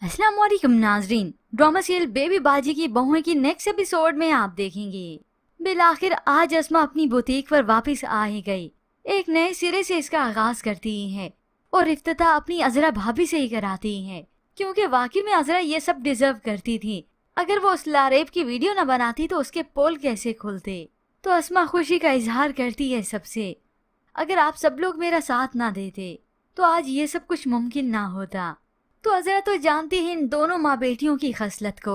अस्सलाम वालेकुम नाजरीन। ड्रामा सीरियल बेबी बाजी की बहुएं की नेक्स्ट एपिसोड में आप देखेंगे बिलाखिर आज अस्मा अपनी बुटीक पर वापस आ ही गई। एक नए सिरे से इसका आगाज करती है और इफ्तिताह अपनी अजरा भाभी से ही कराती है, क्योंकि वाकई में अजरा ये सब डिजर्व करती थी। अगर वो उस लारेब की वीडियो न बनाती तो उसके पोल कैसे खुलते। तो अस्मा खुशी का इजहार करती है सबसे, अगर आप सब लोग मेरा साथ ना देते तो आज ये सब कुछ मुमकिन ना होता। तो अजरा तो जानती है इन दोनों माँ बेटियों की खसलत को।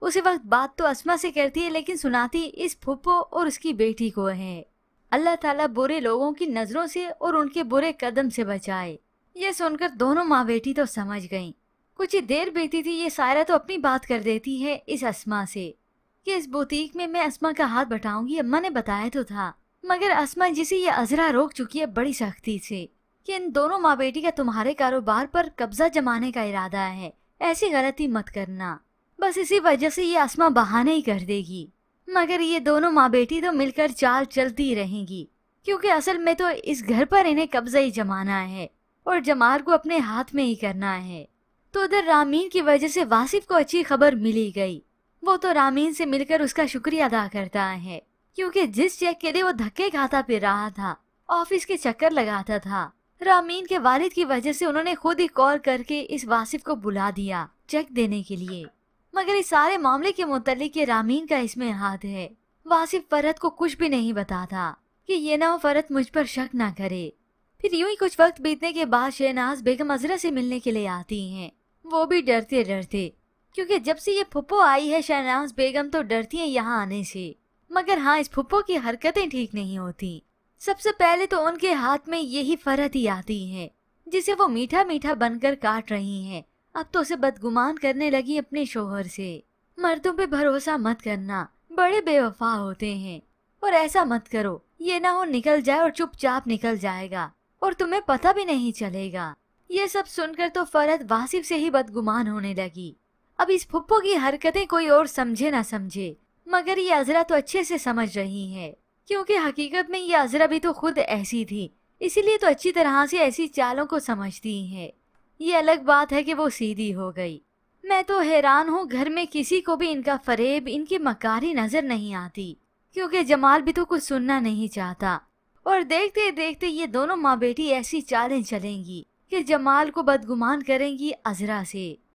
उसी वक्त बात तो अस्मा से करती है, लेकिन सुनाती इस फुप्पो और उसकी बेटी को है। अल्लाह ताला बुरे लोगों की नजरों से और उनके बुरे कदम से बचाए। ये सुनकर दोनों माँ बेटी तो समझ गईं। कुछ ही देर बीती थी, ये सायरा तो अपनी बात कर देती है इस अस्मा से कि इस बुटीक में मैं अस्मा का हाथ बटाऊंगी। अम्मा ने बताया तो था, मगर अस्मा जिसे ये अजरा रोक चुकी है बड़ी सख्ती से कि इन दोनों माँ बेटी का तुम्हारे कारोबार पर कब्जा जमाने का इरादा है, ऐसी गलती मत करना। बस इसी वजह से ये अस्मा बहाने ही कर देगी, मगर ये दोनों माँ बेटी तो मिलकर चाल चलती रहेंगी, क्योंकि असल में तो इस घर पर इन्हें कब्जा ही जमाना है और जमाल को अपने हाथ में ही करना है। तो उधर रामीन की वजह से वासिफ को अच्छी खबर मिली गई। वो तो रामीन से मिलकर उसका शुक्रिया अदा करता है, क्योंकि जिस चेक के लिए वो धक्के खाता फिर रहा था, ऑफिस के चक्कर लगाता था, रामीन के वालिद की वजह से उन्होंने खुद ही कॉल करके इस वासिफ को बुला दिया चेक देने के लिए। मगर इस सारे मामले के मुतालिक रामीन का इसमें हाथ है। वासिफ फरहत को कुछ भी नहीं बताता कि ये ना हो फरहत मुझ पर शक ना करे। फिर यूं ही कुछ वक्त बीतने के बाद शहनाज बेगम अजरा से मिलने के लिए आती हैं, वो भी डरते डरते, क्योंकि जब से ये फुप्पो आई है शहनाज बेगम तो डरती है यहाँ आने से। मगर हाँ, इस फुप्पो की हरकतें ठीक नहीं होती। सबसे पहले तो उनके हाथ में यही फरहत ही आती है, जिसे वो मीठा मीठा बनकर काट रही हैं। अब तो उसे बदगुमान करने लगी अपने शोहर से। मर्दों पे भरोसा मत करना, बड़े बेवफा होते हैं, और ऐसा मत करो ये ना हो निकल जाए और चुपचाप निकल जाएगा और तुम्हें पता भी नहीं चलेगा। ये सब सुनकर तो फरहत वासिफ से ही बदगुमान होने लगी। अब इस फुप्पो की हरकतें कोई और समझे ना समझे, मगर ये अजरा तो अच्छे से समझ रही है, क्योंकि हकीकत में ये अजरा भी तो खुद ऐसी थी, इसीलिए तो अच्छी तरह से ऐसी चालों को समझती है। ये अलग बात है कि वो सीधी हो गई। मैं तो हैरान हूँ, घर में किसी को भी इनका फरेब, इनकी मकारी नजर नहीं आती, क्योंकि जमाल भी तो कुछ सुनना नहीं चाहता। और देखते देखते ये दोनों माँ बेटी ऐसी चालें चलेंगी कि जमाल को बदगुमान करेंगी अजरा से।